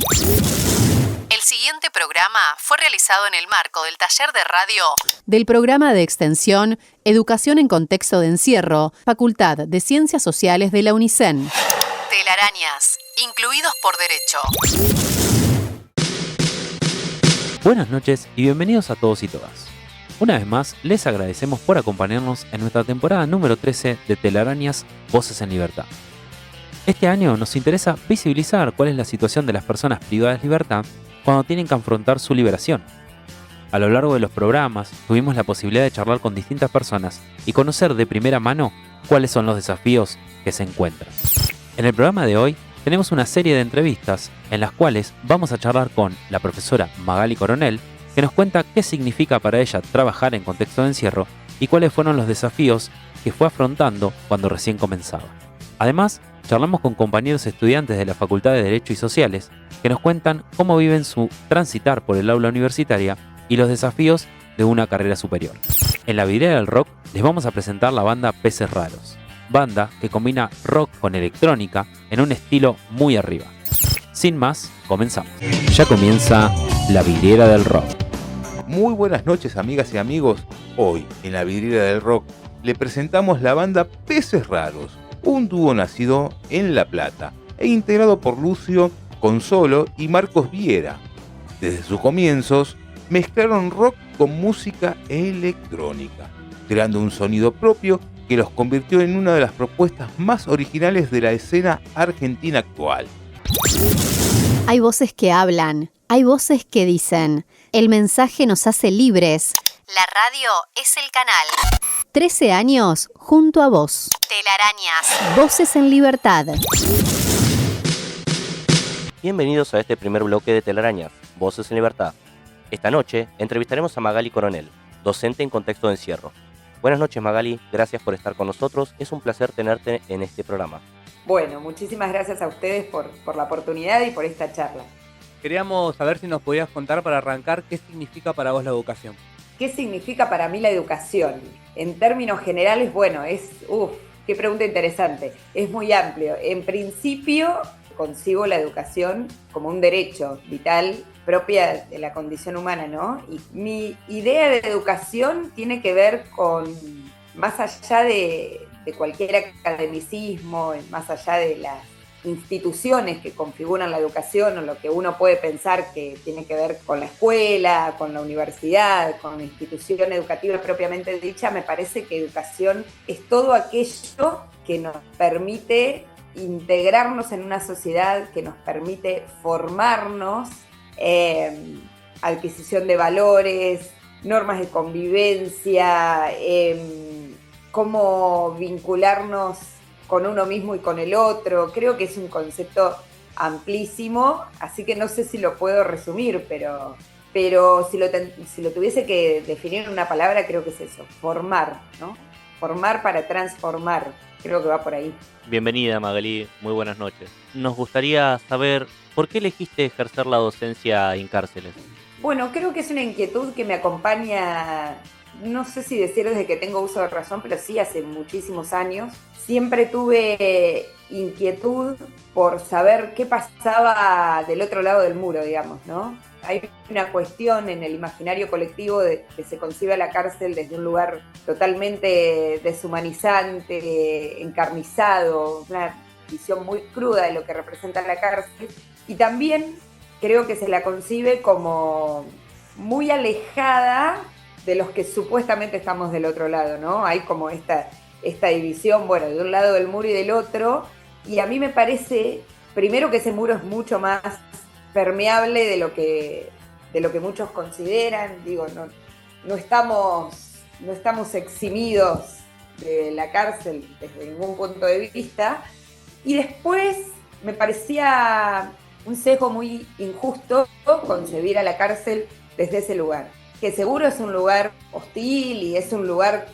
El siguiente programa fue realizado en el marco del taller de radio del programa de extensión Educación en Contexto de Encierro, Facultad de Ciencias Sociales de la UNICEN. Telarañas, incluidos por derecho. Buenas noches y bienvenidos a todos y todas. Una vez más, les agradecemos por acompañarnos en nuestra temporada número 13 de Telarañas, Voces en Libertad. Este año nos interesa visibilizar cuál es la situación de las personas privadas de libertad cuando tienen que afrontar su liberación. A lo largo de los programas tuvimos la posibilidad de charlar con distintas personas y conocer de primera mano cuáles son los desafíos que se encuentran. En el programa de hoy tenemos una serie de entrevistas en las cuales vamos a charlar con la profesora Magali Coronel, que nos cuenta qué significa para ella trabajar en contexto de encierro y cuáles fueron los desafíos que fue afrontando cuando recién comenzaba. Además, charlamos con compañeros estudiantes de la Facultad de Derecho y Sociales que nos cuentan cómo viven su transitar por el aula universitaria y los desafíos de una carrera superior. En la vidriera del rock les vamos a presentar la banda Peces Raros, banda que combina rock con electrónica en un estilo muy arriba. Sin más, comenzamos. Ya comienza la vidriera del rock. Muy buenas noches, amigas y amigos. Hoy, en la vidriera del rock, le presentamos la banda Peces Raros, un dúo nacido en La Plata e integrado por Lucio Consolo y Marcos Viera. Desde sus comienzos, mezclaron rock con música electrónica, creando un sonido propio que los convirtió en una de las propuestas más originales de la escena argentina actual. Hay voces que hablan, hay voces que dicen, el mensaje nos hace libres. La radio es el canal. 13 años junto a vos. Telarañas. Voces en libertad. Bienvenidos a este primer bloque de Telarañas, Voces en Libertad. Esta noche entrevistaremos a Magali Coronel, docente en contexto de encierro. Buenas noches, Magali, gracias por estar con nosotros, es un placer tenerte en este programa. Bueno, muchísimas gracias a ustedes por la oportunidad y por esta charla. Queríamos saber si nos podías contar para arrancar qué significa para vos la educación. ¿Qué significa para mí la educación? En términos generales, bueno, qué pregunta interesante, es muy amplio. En principio, concibo la educación como un derecho vital propia de la condición humana, ¿no? Y mi idea de educación tiene que ver con, más allá de cualquier academicismo, más allá de las instituciones que configuran la educación o lo que uno puede pensar que tiene que ver con la escuela, con la universidad, con la institución educativa propiamente dicha, me parece que educación es todo aquello que nos permite integrarnos en una sociedad, que nos permite formarnos, adquisición de valores, normas de convivencia, cómo vincularnos con uno mismo y con el otro. Creo que es un concepto amplísimo, así que no sé si lo puedo resumir, pero si lo tuviese que definir en una palabra, creo que es eso, formar, ¿no? Formar para transformar, creo que va por ahí. Bienvenida, Magali, muy buenas noches. Nos gustaría saber por qué elegiste ejercer la docencia en cárceles. Bueno, creo que es una inquietud que me acompaña, no sé si decir desde que tengo uso de razón, pero sí hace muchísimos años. Siempre tuve inquietud por saber qué pasaba del otro lado del muro, digamos, ¿no? Hay una cuestión en el imaginario colectivo de que se concibe a la cárcel desde un lugar totalmente deshumanizante, encarnizado, una visión muy cruda de lo que representa la cárcel. Y también creo que se la concibe como muy alejada de los que supuestamente estamos del otro lado, ¿no? Hay como esta división, bueno, de un lado del muro y del otro, y a mí me parece, primero, que ese muro es mucho más permeable de lo que muchos consideran. Digo, no estamos eximidos de la cárcel desde ningún punto de vista. Y después me parecía un sesgo muy injusto concebir a la cárcel desde ese lugar, que seguro es un lugar hostil y es un lugar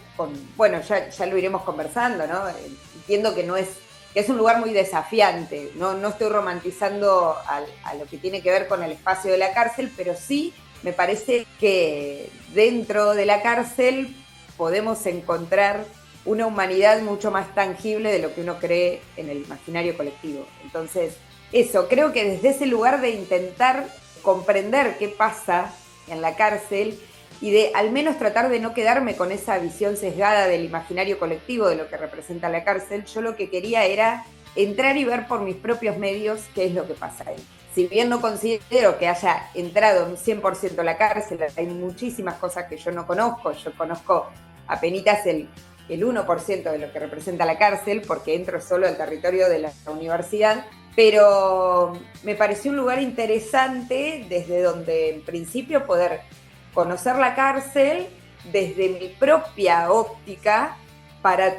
bueno, ya lo iremos conversando, ¿no? Entiendo que es un lugar muy desafiante, no estoy romantizando a lo que tiene que ver con el espacio de la cárcel, pero sí me parece que dentro de la cárcel podemos encontrar una humanidad mucho más tangible de lo que uno cree en el imaginario colectivo. Entonces, eso, creo que desde ese lugar de intentar comprender qué pasa en la cárcel y de al menos tratar de no quedarme con esa visión sesgada del imaginario colectivo de lo que representa la cárcel, yo lo que quería era entrar y ver por mis propios medios qué es lo que pasa ahí. Si bien no considero que haya entrado en 100% a la cárcel, hay muchísimas cosas que yo no conozco. Yo conozco apenitas el 1% de lo que representa la cárcel, porque entro solo al territorio de la universidad, pero me pareció un lugar interesante desde donde en principio poder conocer la cárcel desde mi propia óptica para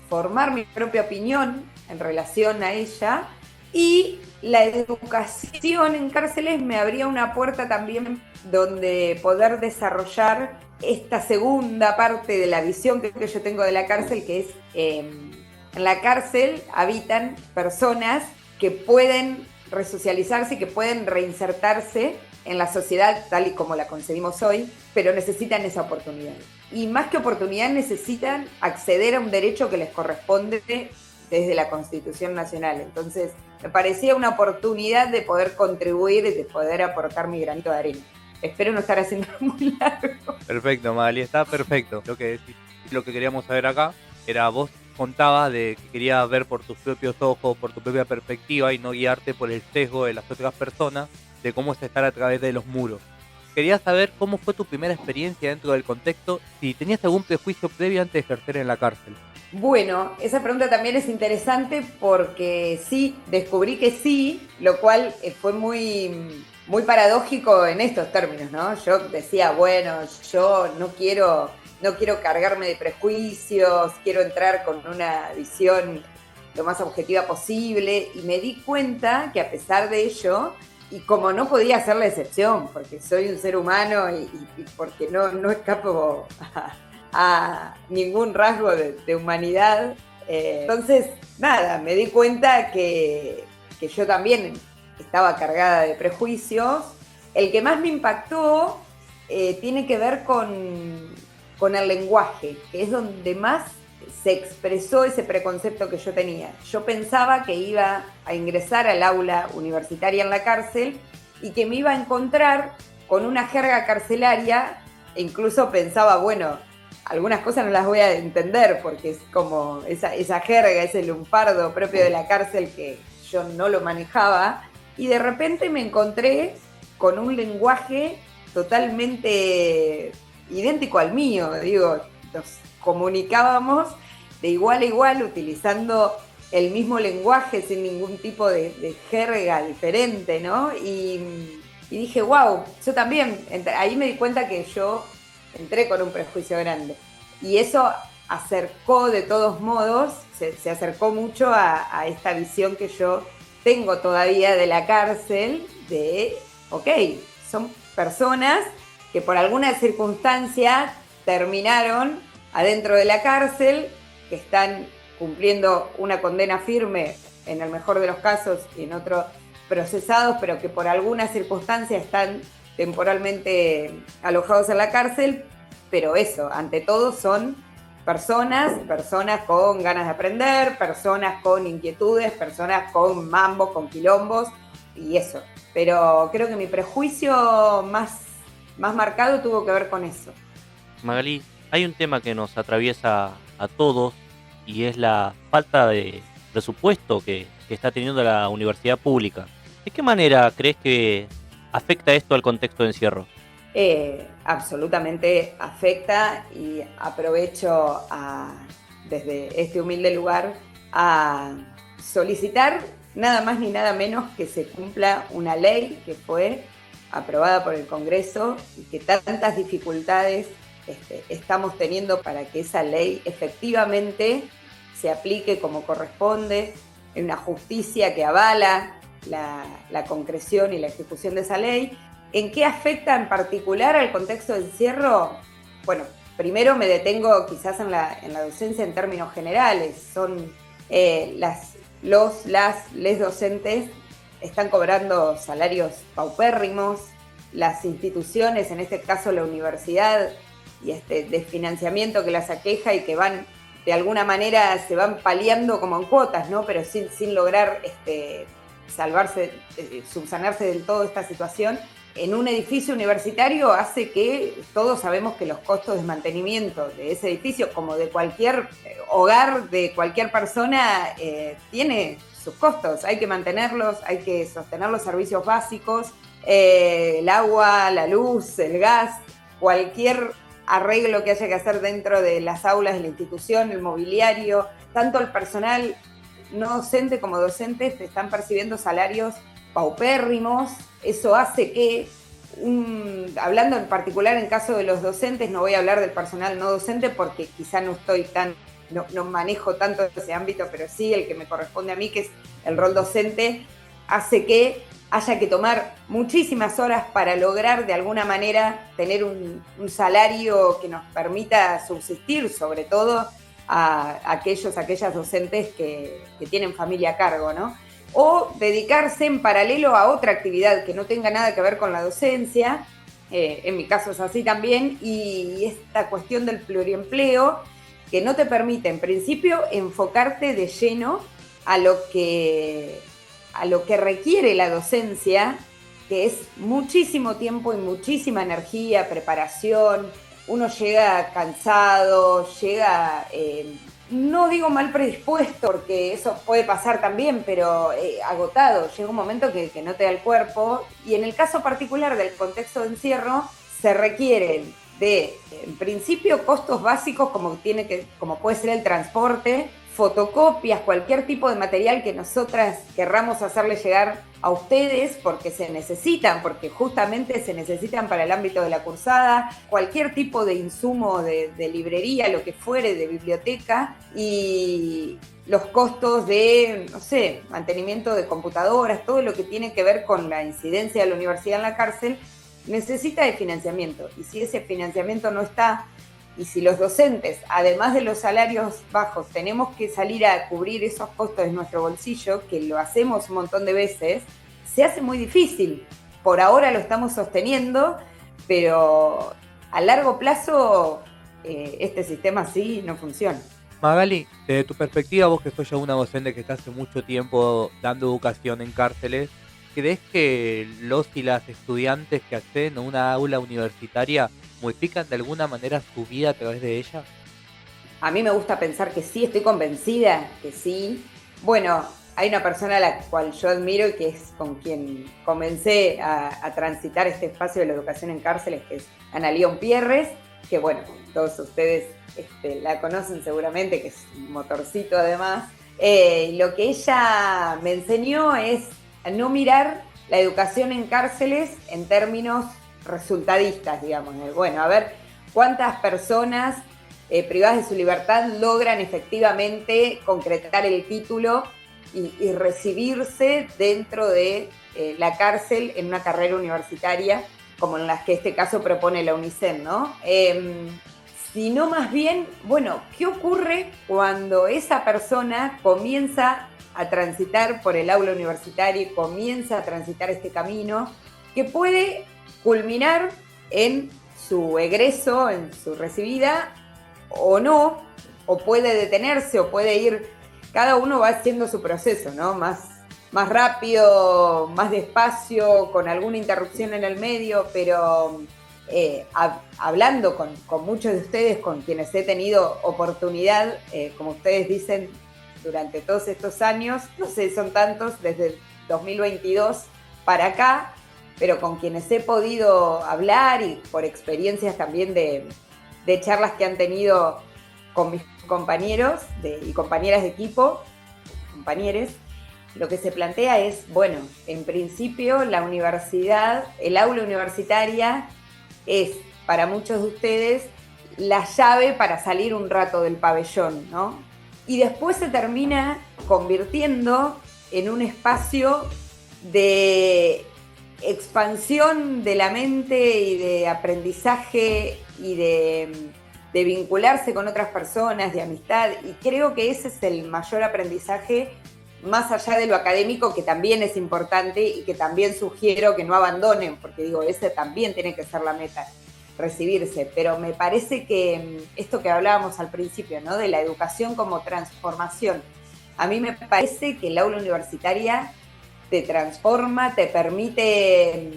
formar mi propia opinión en relación a ella, y la educación en cárceles me abría una puerta también donde poder desarrollar esta segunda parte de la visión que yo tengo de la cárcel, que es en la cárcel habitan personas que pueden resocializarse, que pueden reinsertarse en la sociedad tal y como la concebimos hoy, pero necesitan esa oportunidad. Y más que oportunidad, necesitan acceder a un derecho que les corresponde desde la Constitución Nacional. Entonces, me parecía una oportunidad de poder contribuir y de poder aportar mi granito de arena. Espero no estar haciendo muy largo. Perfecto, Magali, está perfecto lo que decís. Lo que queríamos saber acá era, vos contabas de que querías ver por tus propios ojos, por tu propia perspectiva y no guiarte por el sesgo de las otras personas, de cómo es estar a través de los muros. Quería saber cómo fue tu primera experiencia dentro del contexto, si tenías algún prejuicio previo antes de ejercer en la cárcel. Bueno, esa pregunta también es interesante porque sí, descubrí que sí, lo cual fue muy paradójico en estos términos, ¿no? Yo decía, bueno, yo no quiero cargarme de prejuicios, quiero entrar con una visión lo más objetiva posible, y me di cuenta que a pesar de ello, y como no podía ser la excepción, porque soy un ser humano y porque no escapo a ningún rasgo de humanidad, entonces, nada, me di cuenta que yo también estaba cargada de prejuicios. El que más me impactó tiene que ver con el lenguaje, que es donde más se expresó ese preconcepto que yo tenía. Yo pensaba que iba a ingresar al aula universitaria en la cárcel y que me iba a encontrar con una jerga carcelaria, e incluso pensaba, bueno, algunas cosas no las voy a entender porque es como esa jerga, ese lunfardo propio de la cárcel que yo no lo manejaba, y de repente me encontré con un lenguaje totalmente idéntico al mío. Digo, nos comunicábamos de igual a igual utilizando el mismo lenguaje sin ningún tipo de jerga diferente, ¿no? Y dije, wow, yo también, ahí me di cuenta que yo entré con un prejuicio grande. Y eso acercó de todos modos, se acercó mucho a esta visión que yo tengo todavía de la cárcel, de, ok, son personas que por alguna circunstancia terminaron adentro de la cárcel, que están cumpliendo una condena firme en el mejor de los casos y en otros procesados, pero que por alguna circunstancia están temporalmente alojados en la cárcel. Pero eso, ante todo son personas con ganas de aprender, personas con inquietudes, personas con mambos, con quilombos y eso. Pero creo que mi prejuicio más marcado tuvo que ver con eso. Magali, hay un tema que nos atraviesa a todos y es la falta de presupuesto que está teniendo la universidad pública. ¿De qué manera crees que afecta esto al contexto de encierro? Absolutamente afecta, y aprovecho desde este humilde lugar a solicitar nada más ni nada menos que se cumpla una ley que fue aprobada por el Congreso y que tantas dificultades estamos teniendo para que esa ley efectivamente se aplique como corresponde, en una justicia que avala la concreción y la ejecución de esa ley. ¿En qué afecta en particular al contexto de encierro? Bueno, primero me detengo quizás en la docencia en términos generales. Son les docentes están cobrando salarios paupérrimos, las instituciones, en este caso la universidad, y desfinanciamiento que las aqueja y que van, de alguna manera, se van paliando como en cuotas, ¿no? Pero sin lograr subsanarse del todo esta situación, en un edificio universitario hace que todos sabemos que los costos de mantenimiento de ese edificio, como de cualquier hogar de cualquier persona, tiene sus costos. Hay que mantenerlos, hay que sostener los servicios básicos, el agua, la luz, el gas, cualquier arreglo que haya que hacer dentro de las aulas de la institución, el mobiliario. Tanto el personal no docente como docentes están percibiendo salarios paupérrimos. Eso hace que, hablando en particular en caso de los docentes, no voy a hablar del personal no docente porque quizá no manejo tanto ese ámbito, pero sí el que me corresponde a mí, que es el rol docente, hace que haya que tomar muchísimas horas para lograr de alguna manera tener un salario que nos permita subsistir, sobre todo a aquellas docentes que tienen familia a cargo, ¿no? O dedicarse en paralelo a otra actividad que no tenga nada que ver con la docencia, en mi caso es así también, y esta cuestión del pluriempleo que no te permite en principio enfocarte de lleno a lo que requiere la docencia, que es muchísimo tiempo y muchísima energía, preparación. Uno llega cansado, llega, no digo mal predispuesto, porque eso puede pasar también, pero agotado. Llega un momento que no te da el cuerpo. Y en el caso particular del contexto de encierro, se requieren de, en principio, costos básicos como puede ser el transporte, fotocopias, cualquier tipo de material que nosotras querramos hacerle llegar a ustedes porque justamente se necesitan para el ámbito de la cursada, cualquier tipo de insumo de librería, lo que fuere, de biblioteca, y los costos de, mantenimiento de computadoras, todo lo que tiene que ver con la incidencia de la universidad en la cárcel, necesita de financiamiento. Y si ese financiamiento no está, y si los docentes, además de los salarios bajos, tenemos que salir a cubrir esos costos de nuestro bolsillo, que lo hacemos un montón de veces, se hace muy difícil. Por ahora lo estamos sosteniendo, pero a largo plazo este sistema así no funciona. Magali, desde tu perspectiva, vos que sos ya una docente que está hace mucho tiempo dando educación en cárceles, ¿crees que los y las estudiantes que acceden a una aula universitaria modifican de alguna manera su vida a través de ella? A mí me gusta pensar que sí, estoy convencida que sí. Bueno, hay una persona a la cual yo admiro y que es con quien comencé a transitar este espacio de la educación en cárceles, que es Ana León Pierres, que bueno, todos ustedes la conocen seguramente, que es un motorcito además. Lo que ella me enseñó es a no mirar la educación en cárceles en términos resultadistas, digamos. Bueno, a ver cuántas personas privadas de su libertad logran efectivamente concretar el título y recibirse dentro de la cárcel en una carrera universitaria, como en las que este caso propone la UNICEN, ¿no? Sino más bien, bueno, ¿qué ocurre cuando esa persona comienza a transitar por el aula universitaria y comienza a transitar este camino que puede culminar en su egreso, en su recibida, o no, o puede detenerse, o puede ir, cada uno va haciendo su proceso, ¿no? Más rápido, más despacio, con alguna interrupción en el medio, pero hablando con muchos de ustedes, con quienes he tenido oportunidad, como ustedes dicen, durante todos estos años, no sé, son tantos, desde 2022 para acá, pero con quienes he podido hablar y por experiencias también de charlas que han tenido con mis compañeros y compañeras de equipo, compañeros, lo que se plantea es, bueno, en principio la universidad, el aula universitaria es para muchos de ustedes la llave para salir un rato del pabellón, ¿no? Y después se termina convirtiendo en un espacio de expansión de la mente y de aprendizaje y de vincularse con otras personas, de amistad, y creo que ese es el mayor aprendizaje, más allá de lo académico, que también es importante y que también sugiero que no abandonen, porque digo, ese también tiene que ser la meta, recibirse. Pero me parece que esto que hablábamos al principio, ¿no?, de la educación como transformación, a mí me parece que el aula universitaria te transforma, te permite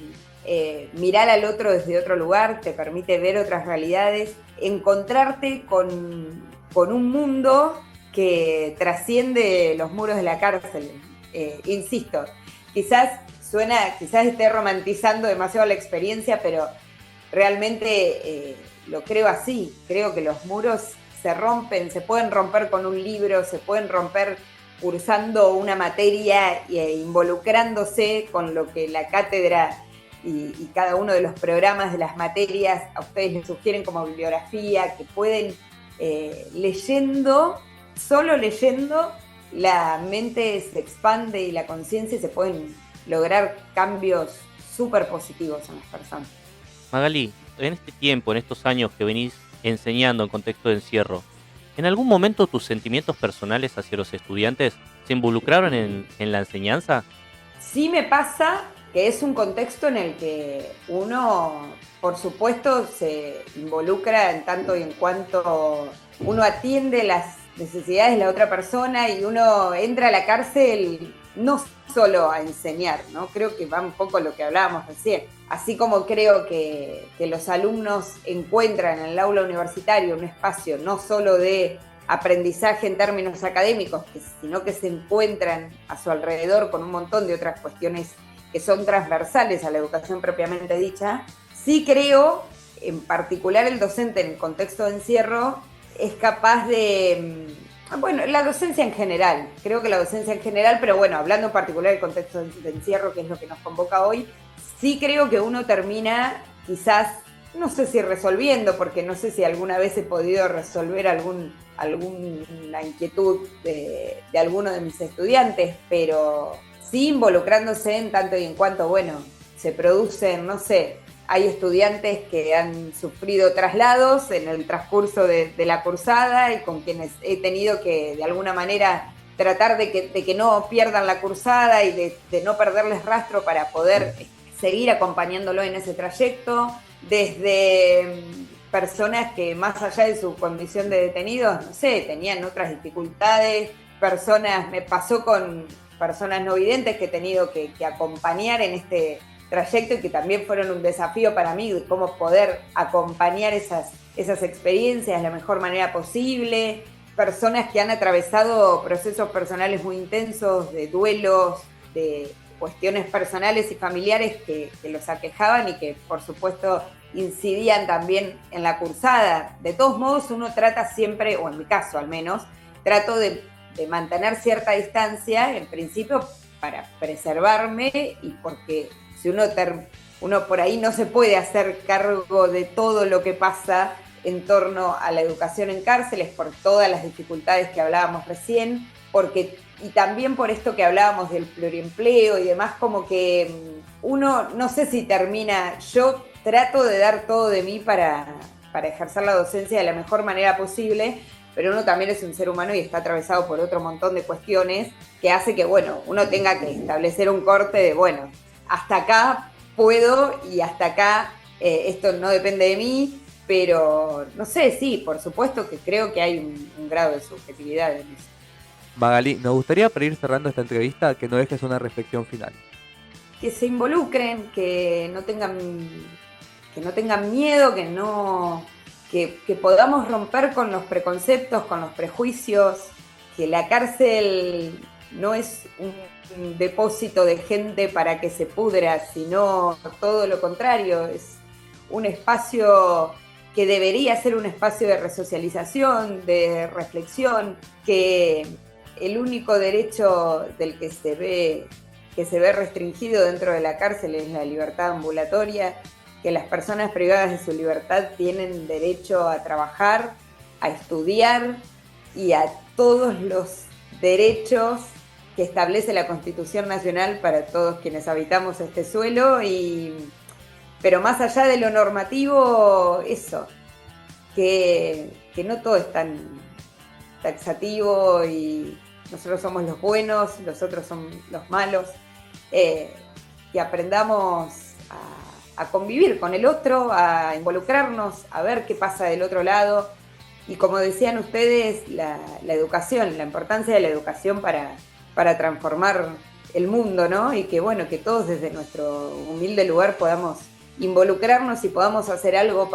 mirar al otro desde otro lugar, te permite ver otras realidades, encontrarte con un mundo que trasciende los muros de la cárcel. Insisto, quizás esté romantizando demasiado la experiencia, pero realmente lo creo así. Creo que los muros se rompen, se pueden romper con un libro, se pueden romper cursando una materia e involucrándose con lo que la cátedra y cada uno de los programas de las materias a ustedes les sugieren como bibliografía, que pueden solo leyendo, la mente se expande y la conciencia, y se pueden lograr cambios súper positivos en las personas. Magali, en este tiempo, en estos años que venís enseñando en contexto de encierro, ¿en algún momento tus sentimientos personales hacia los estudiantes se involucraron en la enseñanza? Sí me pasa que es un contexto en el que uno, por supuesto, se involucra en tanto y en cuanto uno atiende las necesidades de la otra persona, y uno entra a la cárcel no solo a enseñar, ¿no? Creo que va un poco lo que hablábamos recién. Así como creo que los alumnos encuentran en el aula universitaria un espacio no solo de aprendizaje en términos académicos, sino que se encuentran a su alrededor con un montón de otras cuestiones que son transversales a la educación propiamente dicha. Sí creo, en particular el docente en el contexto de encierro, es capaz de... Bueno, la docencia en general, creo que la docencia en general, pero bueno, hablando en particular del contexto de encierro, que es lo que nos convoca hoy, sí creo que uno termina quizás, no sé si resolviendo, porque no sé si alguna vez he podido resolver alguna inquietud de alguno de mis estudiantes, pero sí involucrándose en tanto y en cuanto, bueno, se producen, no sé, hay estudiantes que han sufrido traslados en el transcurso de la cursada, y con quienes he tenido que de alguna manera tratar de que no pierdan la cursada y de no perderles rastro para poder seguir acompañándolo en ese trayecto, desde personas que más allá de su condición de detenidos, no sé, tenían otras dificultades, me pasó con personas no videntes que he tenido que acompañar en este trayecto, y que también fueron un desafío para mí, de cómo poder acompañar esas experiencias de la mejor manera posible. Personas que han atravesado procesos personales muy intensos, de duelos, de cuestiones personales y familiares que los aquejaban y que por supuesto incidían también en la cursada. De todos modos, uno trata siempre, o en mi caso al menos, trato de mantener cierta distancia, en principio para preservarme, y porque si uno por ahí no se puede hacer cargo de todo lo que pasa en torno a la educación en cárceles, por todas las dificultades que hablábamos recién, y también por esto que hablábamos del pluriempleo y demás, como que uno, no sé si termina, yo trato de dar todo de mí para ejercer la docencia de la mejor manera posible, pero uno también es un ser humano y está atravesado por otro montón de cuestiones que hace que, bueno, uno tenga que establecer un corte de, bueno, hasta acá puedo y hasta acá esto no depende de mí, pero no sé, sí, por supuesto que creo que hay un grado de subjetividad en eso. Magali, nos gustaría, para ir cerrando esta entrevista, que nos dejes una reflexión final. Que se involucren, que no tengan miedo, que podamos romper con los preconceptos, con los prejuicios, que la cárcel no es un depósito de gente para que se pudra, sino todo lo contrario, es un espacio que debería ser un espacio de resocialización, de reflexión, que el único derecho del que se ve restringido dentro de la cárcel es la libertad ambulatoria, que las personas privadas de su libertad tienen derecho a trabajar, a estudiar y a todos los derechos que establece la Constitución Nacional para todos quienes habitamos este suelo, pero más allá de lo normativo, eso, que no todo es tan taxativo y nosotros somos los buenos, los otros son los malos, que aprendamos a convivir con el otro, a involucrarnos, a ver qué pasa del otro lado, y como decían ustedes, la educación, la importancia de la educación para transformar el mundo, ¿no? Y que bueno, que todos desde nuestro humilde lugar podamos involucrarnos y podamos hacer algo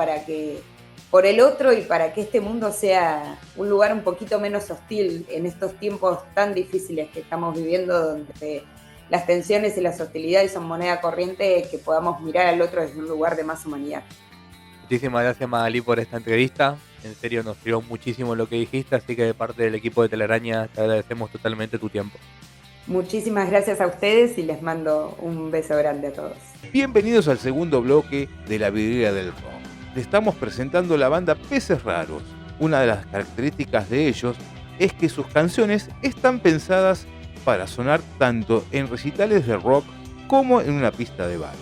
por el otro y para que este mundo sea un lugar un poquito menos hostil en estos tiempos tan difíciles que estamos viviendo, donde las tensiones y las hostilidades son moneda corriente, que podamos mirar al otro desde un lugar de más humanidad. Muchísimas gracias, Magalí, por esta entrevista. En serio, nos sirvió muchísimo lo que dijiste, así que de parte del equipo de Telaraña te agradecemos totalmente tu tiempo. Muchísimas gracias a ustedes y les mando un beso grande a todos. Bienvenidos al segundo bloque de La Vidriera del Rock. Le estamos presentando la banda Peces Raros. Una de las características de ellos es que sus canciones están pensadas para sonar tanto en recitales de rock como en una pista de baile.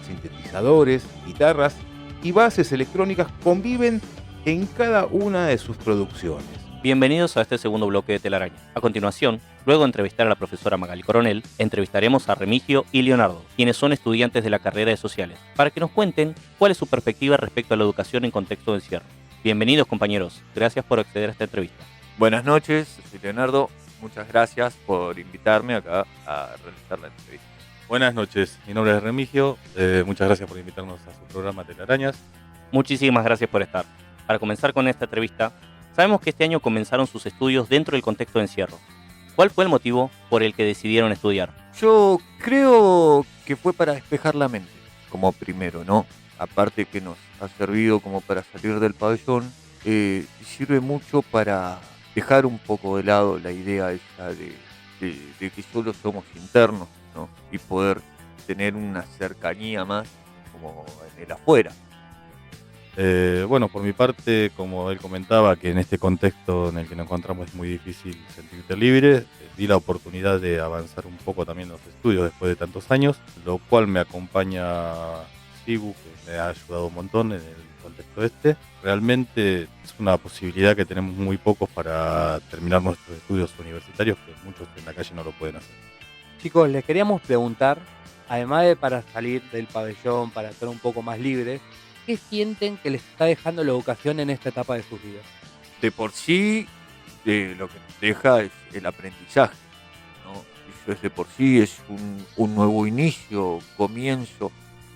Sintetizadores, guitarras y bases electrónicas conviven en cada una de sus producciones. Bienvenidos a este segundo bloque de Telaraña. A continuación, luego de entrevistar a la profesora Magalí Coronel, entrevistaremos a Remigio y Leonardo, quienes son estudiantes de la carrera de Sociales, para que nos cuenten cuál es su perspectiva respecto a la educación en contexto de encierro. Bienvenidos, compañeros. Gracias por acceder a esta entrevista. Buenas noches, soy Leonardo. Muchas gracias por invitarme acá a realizar la entrevista. Buenas noches, mi nombre es Remigio. Muchas gracias por invitarnos a su programa Telarañas. Muchísimas gracias por estar. Para comenzar con esta entrevista, sabemos que este año comenzaron sus estudios dentro del contexto de encierro. ¿Cuál fue el motivo por el que decidieron estudiar? Yo creo que fue para despejar la mente, como primero, ¿no? Aparte que nos ha servido como para salir del pabellón, sirve mucho para dejar un poco de lado la idea esa de que solo somos internos, ¿no? Y poder tener una cercanía más como en el afuera. Bueno, por mi parte, como él comentaba, que en este contexto en el que nos encontramos es muy difícil sentirte libre, di la oportunidad de avanzar un poco también los estudios después de tantos años, lo cual me acompaña Sibu, que me ha ayudado un montón en el contexto este. Realmente es una posibilidad que tenemos muy pocos para terminar nuestros estudios universitarios, que muchos en la calle no lo pueden hacer. Chicos, les queríamos preguntar, además de para salir del pabellón, para estar un poco más libres, ¿qué sienten que les está dejando la educación en esta etapa de sus vidas? De por sí, lo que nos deja es el aprendizaje, ¿no? Eso es de por sí, es un nuevo inicio, comienzo,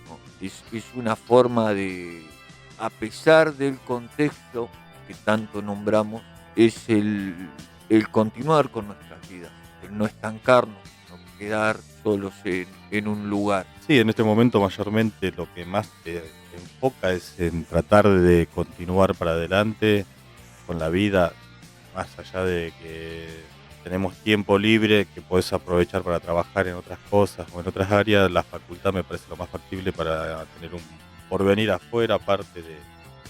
¿no? Es una forma de, a pesar del contexto que tanto nombramos, es el continuar con nuestras vidas, el no estancarnos, no quedar solos en un lugar. Sí, en este momento mayormente lo que más te enfoca es en tratar de continuar para adelante con la vida, más allá de que tenemos tiempo libre que podés aprovechar para trabajar en otras cosas o en otras áreas. La facultad me parece lo más factible para tener un porvenir afuera, aparte de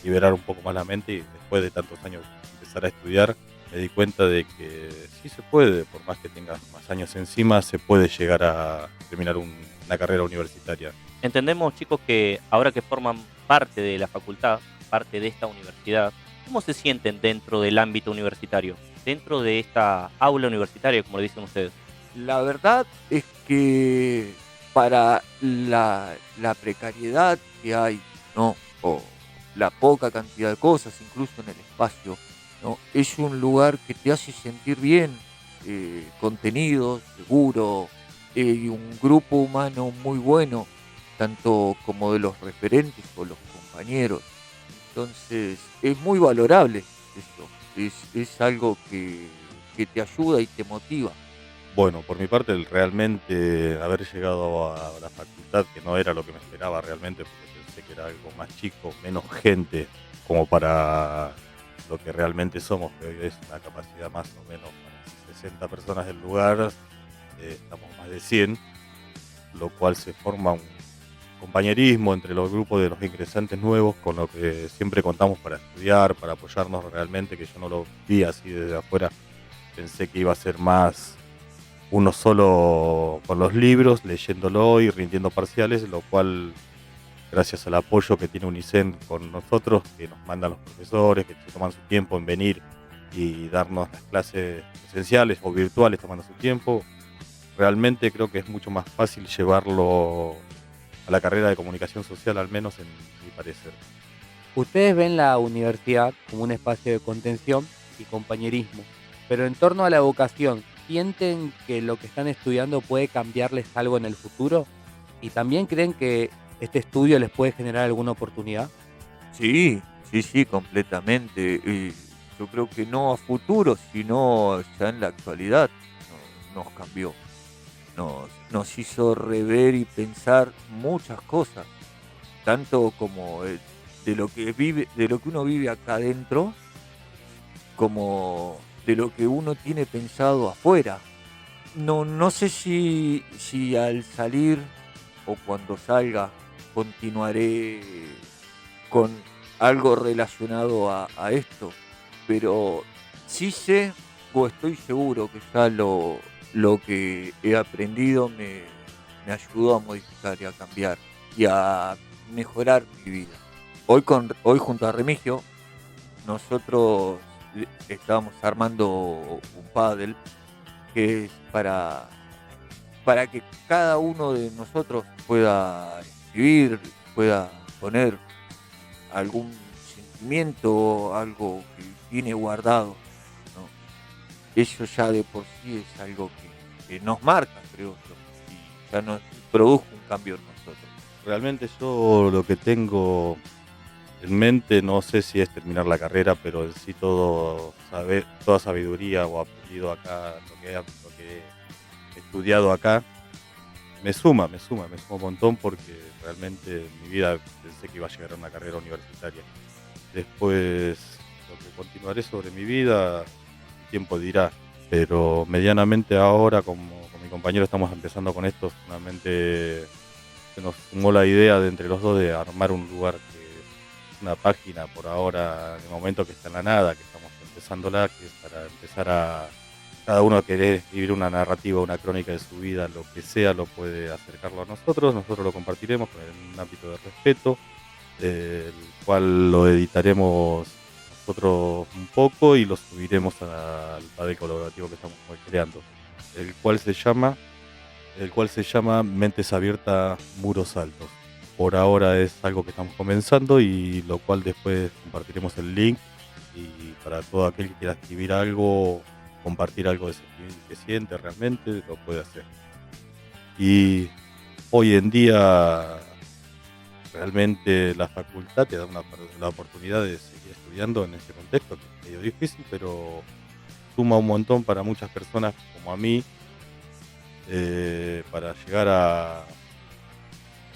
liberar un poco más la mente, y después de tantos años empezar a estudiar me di cuenta de que sí se puede, por más que tengas más años encima, se puede llegar a terminar una carrera universitaria. Entendemos, chicos, que ahora que forman parte de la facultad, parte de esta universidad, ¿cómo se sienten dentro del ámbito universitario? Dentro de esta aula universitaria, como le dicen ustedes. La verdad es que para la precariedad que hay, ¿no? O la poca cantidad de cosas, incluso en el espacio, ¿no? Es un lugar que te hace sentir bien, contenido, seguro, y un grupo humano muy bueno, tanto como de los referentes o los compañeros. Entonces es muy valorable eso, es algo que te ayuda y te motiva. Bueno, por mi parte, realmente haber llegado a la facultad, que no era lo que me esperaba realmente, porque pensé que era algo más chico, menos gente, como para lo que realmente somos, que hoy es una capacidad más o menos para 60 personas del lugar, estamos más de 100, lo cual se forma un compañerismo entre los grupos de los ingresantes nuevos, con lo que siempre contamos para estudiar, para apoyarnos realmente, que yo no lo vi así desde afuera, pensé que iba a ser más uno solo con los libros, leyéndolo y rindiendo parciales, lo cual, gracias al apoyo que tiene UNICEN con nosotros, que nos mandan los profesores, que se toman su tiempo en venir y darnos las clases presenciales o virtuales tomando su tiempo, realmente creo que es mucho más fácil llevarlo a la carrera de comunicación social, al menos en mi parecer. Ustedes ven la universidad como un espacio de contención y compañerismo, pero en torno a la educación, sienten que lo que están estudiando puede cambiarles algo en el futuro? ¿Y también creen que este estudio les puede generar alguna oportunidad? Sí, sí, completamente. Yo creo que no a futuro, sino ya en la actualidad nos cambió. Nos hizo rever y pensar muchas cosas, tanto como de lo que uno vive acá adentro, como de lo que uno tiene pensado afuera. No sé si al salir o cuando salga continuaré con algo relacionado a esto, pero sí sé o estoy seguro que ya lo que he aprendido me ayudó a modificar y a cambiar y a mejorar mi vida. Hoy junto a Remigio, nosotros estábamos armando un pádel que es para que cada uno de nosotros pueda escribir, pueda poner algún sentimiento, algo que tiene guardado, ¿no? Eso ya de por sí es algo que nos marca, creo yo, y ya nos produjo un cambio en nosotros. Realmente yo lo que tengo en mente, no sé si es terminar la carrera, pero en sí toda sabiduría o aprendido acá, lo que he estudiado acá, me suma un montón, porque realmente en mi vida pensé que iba a llegar a una carrera universitaria. Después, lo que continuaré sobre mi vida, el tiempo dirá, pero medianamente ahora, como con mi compañero estamos empezando con esto, finalmente se nos sumó la idea de entre los dos de armar un lugar, que es una página por ahora, en el momento que está en la nada, que estamos empezándola, que es para empezar a cada uno querer escribir una narrativa, una crónica de su vida, lo que sea, lo puede acercarlo a nosotros lo compartiremos en un ámbito de respeto, el cual lo editaremos nosotros un poco y lo subiremos al padel colaborativo que estamos creando, el cual se llama Mentes Abiertas, Muros Altos. Por ahora es algo que estamos comenzando, y lo cual después compartiremos el link, y para todo aquel que quiera escribir algo, compartir algo de que siente realmente, lo puede hacer. Y hoy en día realmente la facultad te da la oportunidad de seguir estudiando en ese contexto, que es medio difícil, pero suma un montón para muchas personas como a mí, para llegar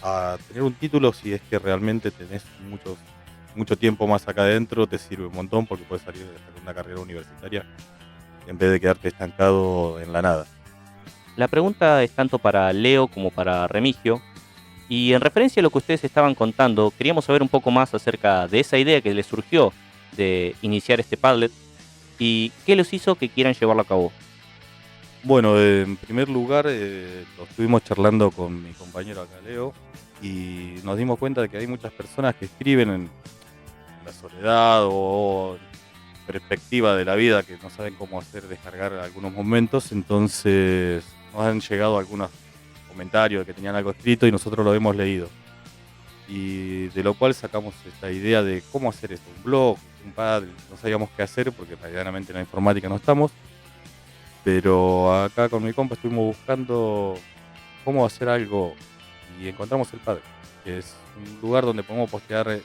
a tener un título. Si es que realmente tenés mucho tiempo más acá adentro, te sirve un montón, porque puedes salir de una carrera universitaria en vez de quedarte estancado en la nada. La pregunta es tanto para Leo como para Remigio, y en referencia a lo que ustedes estaban contando, queríamos saber un poco más acerca de esa idea que les surgió de iniciar este Padlet y qué los hizo que quieran llevarlo a cabo. Bueno, en primer lugar, lo estuvimos charlando con mi compañero acá, Leo, y nos dimos cuenta de que hay muchas personas que escriben en la soledad o perspectiva de la vida, que no saben cómo descargar algunos momentos. Entonces nos han llegado algunos comentarios de que tenían algo escrito y nosotros lo hemos leído, y de lo cual sacamos esta idea de cómo hacer esto, un blog, un Padlet. No sabíamos qué hacer porque verdaderamente en la informática no estamos, pero acá con mi compa estuvimos buscando cómo hacer algo y encontramos el Padlet, que es un lugar donde podemos postear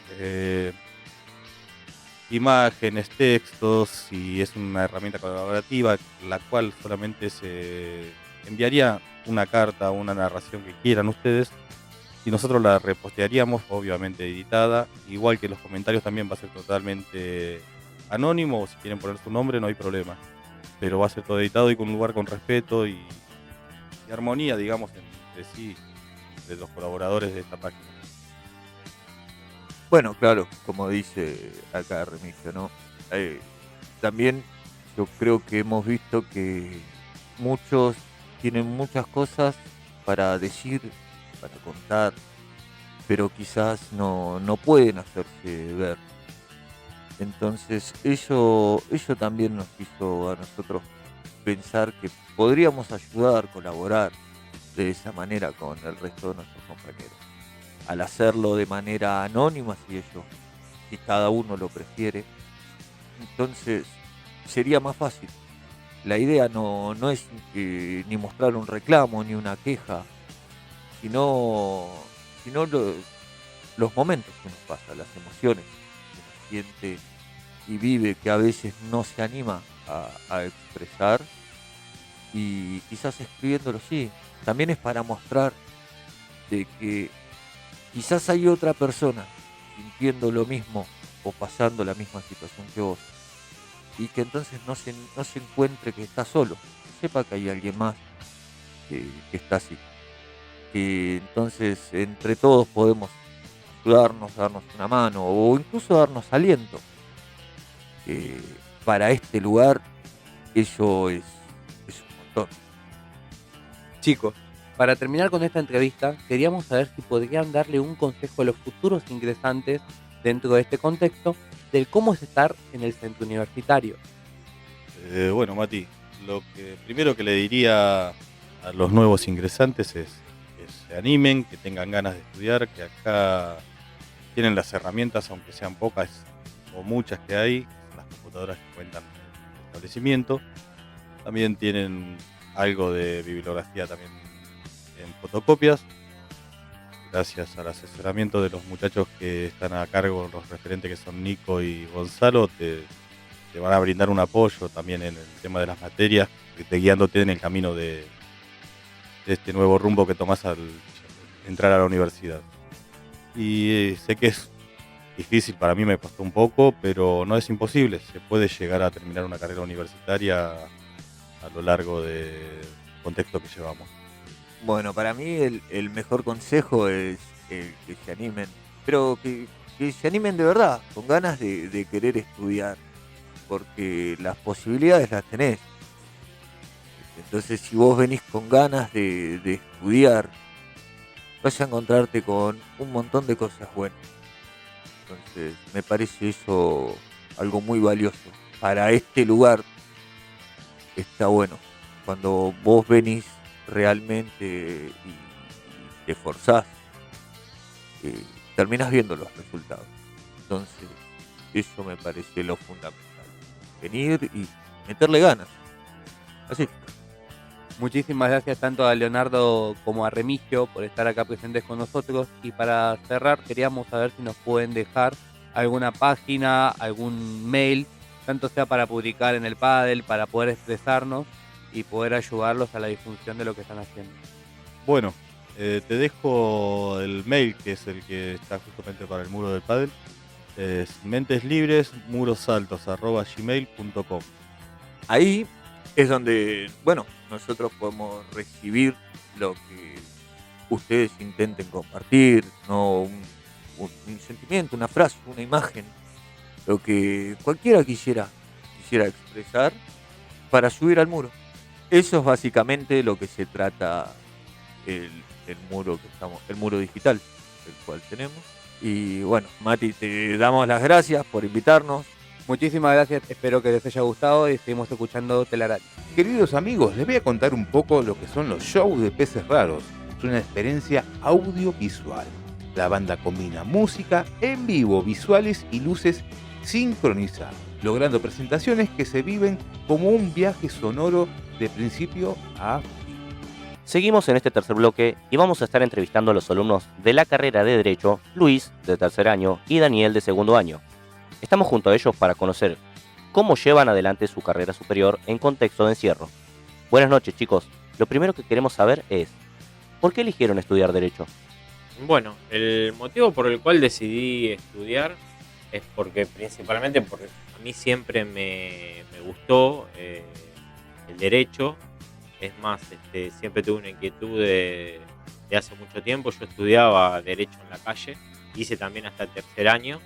imágenes, textos, y es una herramienta colaborativa, la cual solamente se enviaría una carta o una narración que quieran ustedes, y nosotros la repostearíamos, obviamente editada, igual que los comentarios también va a ser totalmente anónimo, o si quieren poner su nombre no hay problema, pero va a ser todo editado y con un lugar con respeto y armonía, digamos, entre sí, de los colaboradores de esta página. Bueno, claro, como dice acá Remigio, ¿no? También yo creo que hemos visto que muchos tienen muchas cosas para decir, para contar, pero quizás no pueden hacerse ver. Entonces eso también nos hizo a nosotros pensar que podríamos ayudar, colaborar de esa manera con el resto de nuestros compañeros. Al hacerlo de manera anónima, si cada uno lo prefiere, entonces sería más fácil. la idea no es ni mostrar un reclamo ni una queja, sino los momentos que uno pasa, las emociones que uno siente y vive, que a veces no se anima a expresar, y quizás escribiéndolo sí, también es para mostrar de que quizás hay otra persona sintiendo lo mismo o pasando la misma situación que vos, y que entonces no se encuentre que está solo, que sepa que hay alguien más que está así, que entonces entre todos podemos ayudarnos, darnos una mano o incluso darnos aliento. Para este lugar eso es un montón. Chicos, para terminar con esta entrevista, queríamos saber si podrían darle un consejo a los futuros ingresantes dentro de este contexto del cómo es estar en el centro universitario. Bueno, Mati, lo que primero que le diría a los nuevos ingresantes es que se animen, que tengan ganas de estudiar, que acá tienen las herramientas, aunque sean pocas o muchas que hay, las computadoras que cuentan en el establecimiento. También tienen algo de bibliografía también en fotocopias. Gracias al asesoramiento de los muchachos que están a cargo, los referentes que son Nico y Gonzalo, te van a brindar un apoyo también en el tema de las materias, guiándote en el camino de este nuevo rumbo que tomás al entrar a la universidad. Y sé que es difícil, para mí me costó un poco, pero no es imposible. Se puede llegar a terminar una carrera universitaria a lo largo del contexto que llevamos. Bueno, para mí el mejor consejo es que se animen, pero que se animen de verdad, con ganas de querer estudiar, porque las posibilidades las tenés. Entonces, si vos venís con ganas de estudiar, vas a encontrarte con un montón de cosas buenas. Entonces, me parece eso algo muy valioso. Para este lugar está bueno. Cuando vos venís realmente y te esforzás, terminás viendo los resultados. Entonces, eso me parece lo fundamental. Venir y meterle ganas. Así. Muchísimas gracias tanto a Leonardo como a Remigio por estar acá presentes con nosotros. Y para cerrar, queríamos saber si nos pueden dejar alguna página, algún mail, tanto sea para publicar en el Padel, para poder expresarnos y poder ayudarlos a la difusión de lo que están haciendo. Bueno, te dejo el mail, que es el que está justamente para el muro del Padel. Es menteslibresmurosaltos@gmail.com. Ahí es donde, bueno, nosotros podemos recibir lo que ustedes intenten compartir, no un sentimiento, una frase, una imagen, lo que cualquiera quisiera expresar para subir al muro. Eso es básicamente lo que se trata el muro el muro digital, el cual tenemos. Y bueno, Mati, te damos las gracias por invitarnos. Muchísimas gracias, espero que les haya gustado y seguimos escuchando Telarañas. Queridos amigos, les voy a contar un poco lo que son los shows de Peces Raros. Es una experiencia audiovisual. La banda combina música en vivo, visuales y luces sincronizadas, logrando presentaciones que se viven como un viaje sonoro de principio a fin. Seguimos en este tercer bloque y vamos a estar entrevistando a los alumnos de la carrera de Derecho, Luis, de tercer año, y Daniel, de segundo año. Estamos junto a ellos para conocer cómo llevan adelante su carrera superior en contexto de encierro. Buenas noches, chicos. Lo primero que queremos saber es, ¿por qué eligieron estudiar Derecho? Bueno, el motivo por el cual decidí estudiar es principalmente porque a mí siempre me gustó el Derecho. Es más, siempre tuve una inquietud de hace mucho tiempo. Yo estudiaba Derecho en la calle, hice también hasta el tercer año.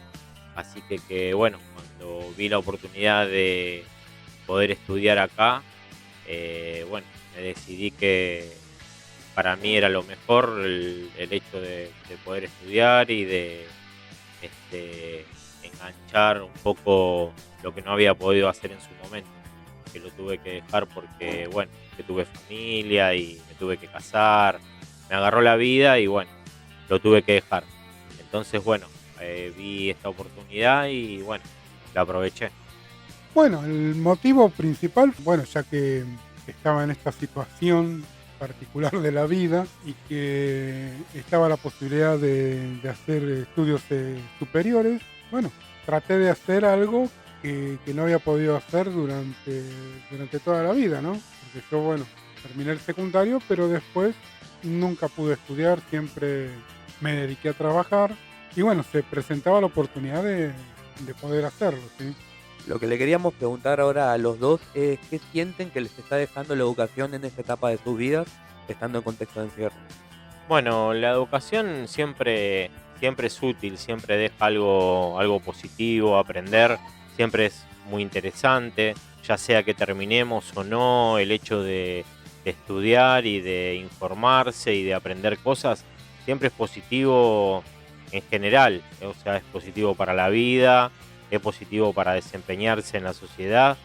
Así que bueno, cuando vi la oportunidad de poder estudiar acá, bueno, me decidí que para mí era lo mejor el hecho de poder estudiar y de enganchar un poco lo que no había podido hacer en su momento, que lo tuve que dejar porque, bueno, que tuve familia y me tuve que casar, me agarró la vida y bueno, lo tuve que dejar. Entonces, bueno, vi esta oportunidad y bueno, la aproveché. Bueno, el motivo principal, bueno, ya que estaba en esta situación particular de la vida y que estaba la posibilidad de hacer estudios superiores, bueno, traté de hacer algo que no había podido hacer durante toda la vida, ¿no? Porque yo, bueno, terminé el secundario, pero después nunca pude estudiar, siempre me dediqué a trabajar y bueno, se presentaba la oportunidad de poder hacerlo, ¿sí? Lo que le queríamos preguntar ahora a los dos es qué sienten que les está dejando la educación en esta etapa de sus vidas, estando en contexto de encierro. Bueno, la educación siempre es útil, siempre deja algo positivo, aprender, siempre es muy interesante, ya sea que terminemos o no, el hecho de estudiar y de informarse y de aprender cosas, siempre es positivo en general, o sea, es positivo para la vida, es positivo para desempeñarse en la sociedad,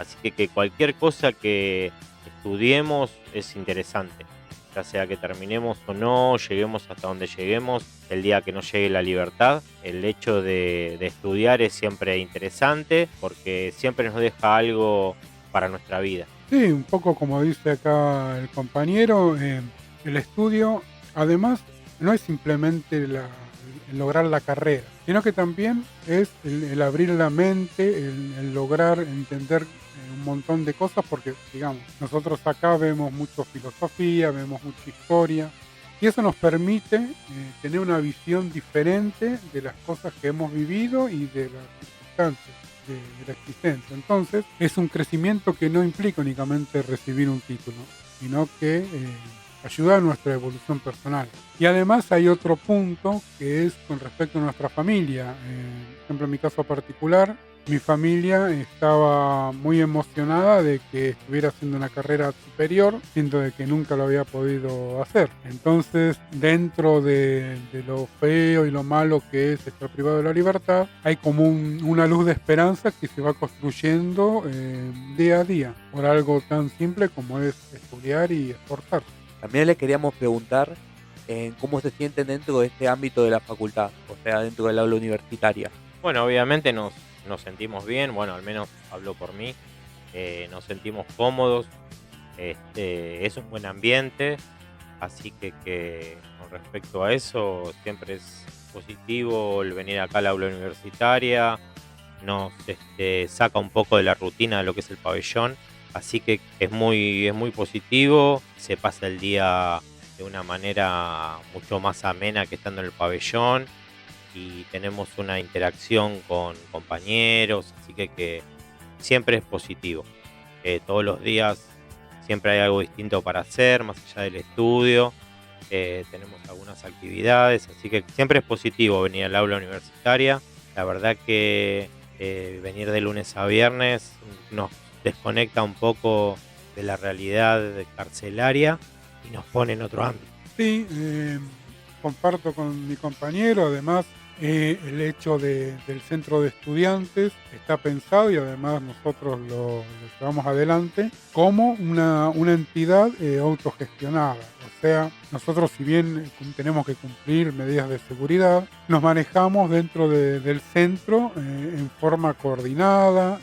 así que cualquier cosa que estudiemos es interesante, ya sea que terminemos o no, lleguemos hasta donde lleguemos, el día que no llegue la libertad, el hecho de estudiar es siempre interesante porque siempre nos deja algo para nuestra vida. Sí, un poco como dice acá el compañero, el estudio además no es simplemente el lograr la carrera, sino que también es el abrir la mente, el lograr entender un montón de cosas, porque digamos, nosotros acá vemos mucho filosofía, vemos mucha historia, y eso nos permite tener una visión diferente de las cosas que hemos vivido y de las circunstancias de la existencia. Entonces es un crecimiento que no implica únicamente recibir un título, sino que ayuda a nuestra evolución personal. Y además hay otro punto que es con respecto a nuestra familia. Por ejemplo, en mi caso particular, mi familia estaba muy emocionada de que estuviera haciendo una carrera superior, siendo de que nunca lo había podido hacer. Entonces, dentro de lo feo y lo malo que es estar privado de la libertad, hay como una luz de esperanza que se va construyendo día a día, por algo tan simple como es estudiar y esforzarse. También le queríamos preguntar cómo se sienten dentro de este ámbito de la facultad, o sea, dentro del aula universitaria. Bueno, obviamente nos sentimos bien, bueno, al menos hablo por mí, nos sentimos cómodos, es un buen ambiente, así que con respecto a eso siempre es positivo el venir acá al aula universitaria, nos saca un poco de la rutina de lo que es el pabellón, así que es muy positivo, se pasa el día de una manera mucho más amena que estando en el pabellón y tenemos una interacción con compañeros, así que siempre es positivo. Todos los días siempre hay algo distinto para hacer, más allá del estudio, tenemos algunas actividades, así que siempre es positivo venir al aula universitaria. La verdad que venir de lunes a viernes nos desconecta un poco de la realidad carcelaria y nos pone en otro ámbito. Sí, comparto con mi compañero, además el hecho del centro de estudiantes está pensado y además nosotros lo llevamos adelante como una entidad autogestionada. O sea, nosotros si bien tenemos que cumplir medidas de seguridad, nos manejamos dentro del centro en forma coordinada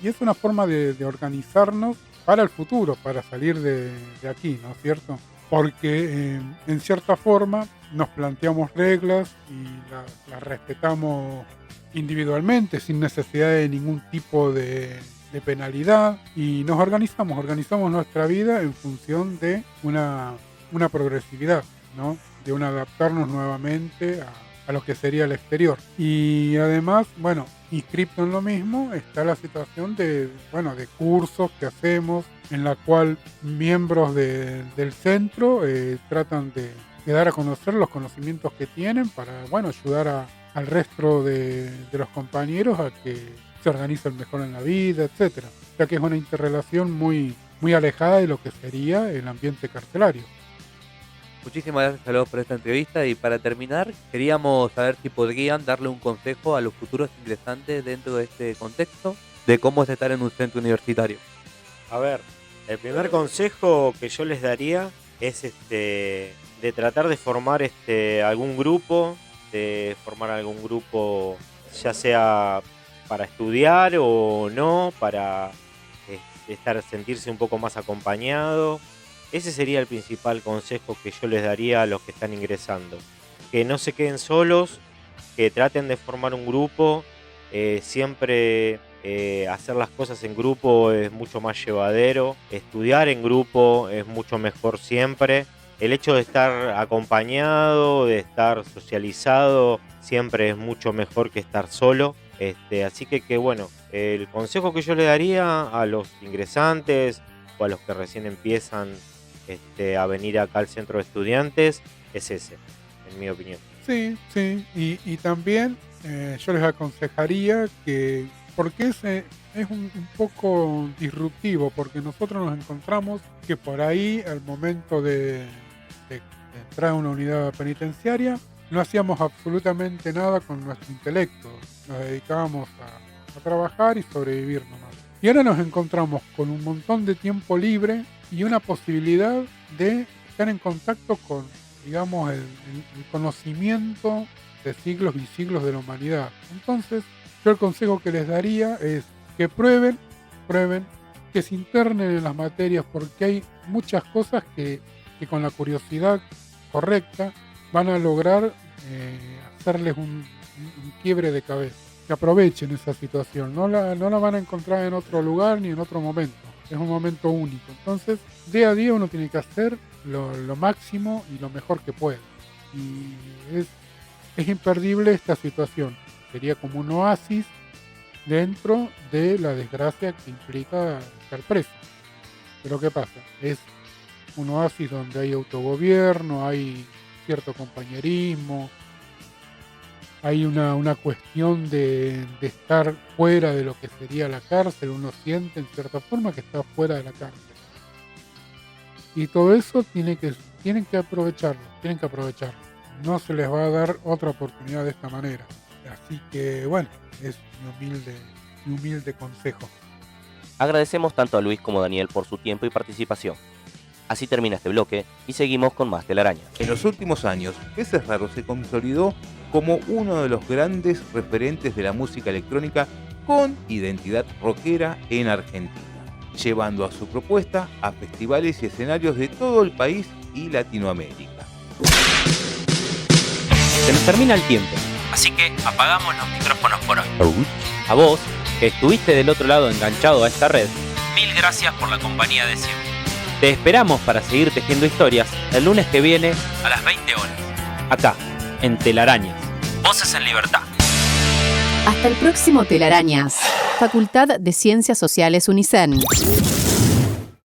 y es una forma de organizarnos para el futuro, para salir de aquí, ¿no es cierto? Porque en cierta forma nos planteamos reglas y las respetamos individualmente sin necesidad de ningún tipo de penalidad y nos organizamos nuestra vida en función de una progresividad, ¿no? De un adaptarnos nuevamente a lo que sería el exterior. Y además, bueno, inscripto en lo mismo está la situación de cursos que hacemos en la cual miembros del centro tratan de dar a conocer los conocimientos que tienen para, ayudar al resto de los compañeros a que se organicen mejor en la vida, etcétera. Ya que es una interrelación muy alejada de lo que sería el ambiente carcelario. Muchísimas gracias a los por esta entrevista y para terminar queríamos saber si podrían darle un consejo a los futuros ingresantes dentro de este contexto de cómo es estar en un centro universitario. A ver, el primer consejo que yo les daría es de tratar de formar algún grupo, ya sea para estudiar o no, para sentirse un poco más acompañado. Ese sería el principal consejo que yo les daría a los que están ingresando. Que no se queden solos, que traten de formar un grupo. Siempre hacer las cosas en grupo es mucho más llevadero. Estudiar en grupo es mucho mejor siempre. El hecho de estar acompañado, de estar socializado, siempre es mucho mejor que estar solo. Así que bueno, el consejo que yo le daría a los ingresantes o a los que recién empiezan a venir acá al centro de estudiantes es ese, en mi opinión. Sí, y también yo les aconsejaría que, porque es un poco disruptivo, porque nosotros nos encontramos que por ahí al momento de entrar a una unidad penitenciaria no hacíamos absolutamente nada con nuestro intelecto, nos dedicábamos a trabajar y sobrevivir nomás. Y ahora nos encontramos con un montón de tiempo libre y una posibilidad de estar en contacto con, digamos, el conocimiento de siglos y siglos de la humanidad. Entonces, yo el consejo que les daría es que prueben, que se internen en las materias, porque hay muchas cosas que con la curiosidad correcta van a lograr hacerles un quiebre de cabeza. Que aprovechen esa situación, no la van a encontrar en otro lugar ni en otro momento, es un momento único. Entonces, día a día uno tiene que hacer lo máximo y lo mejor que puede. Y es imperdible esta situación, sería como un oasis dentro de la desgracia que implica estar preso. Pero ¿qué pasa? Es un oasis donde hay autogobierno, hay cierto compañerismo, hay una cuestión de estar fuera de lo que sería la cárcel. Uno siente en cierta forma que está fuera de la cárcel. Y todo eso tienen que aprovecharlo. No se les va a dar otra oportunidad de esta manera. Así que bueno, es mi humilde consejo. Agradecemos tanto a Luis como a Daniel por su tiempo y participación. Así termina este bloque y seguimos con más Telarañas. En los últimos años, Peces Raros se consolidó como uno de los grandes referentes de la música electrónica con identidad rockera en Argentina, llevando a su propuesta a festivales y escenarios de todo el país y Latinoamérica. Se nos termina el tiempo, así que apagamos los micrófonos por hoy. A vos, que estuviste del otro lado enganchado a esta red, mil gracias por la compañía de siempre. Te esperamos para seguir tejiendo historias el lunes que viene a las 20 horas. Acá, en Telarañas. Voces en Libertad. Hasta el próximo Telarañas. Facultad de Ciencias Sociales UNICEN.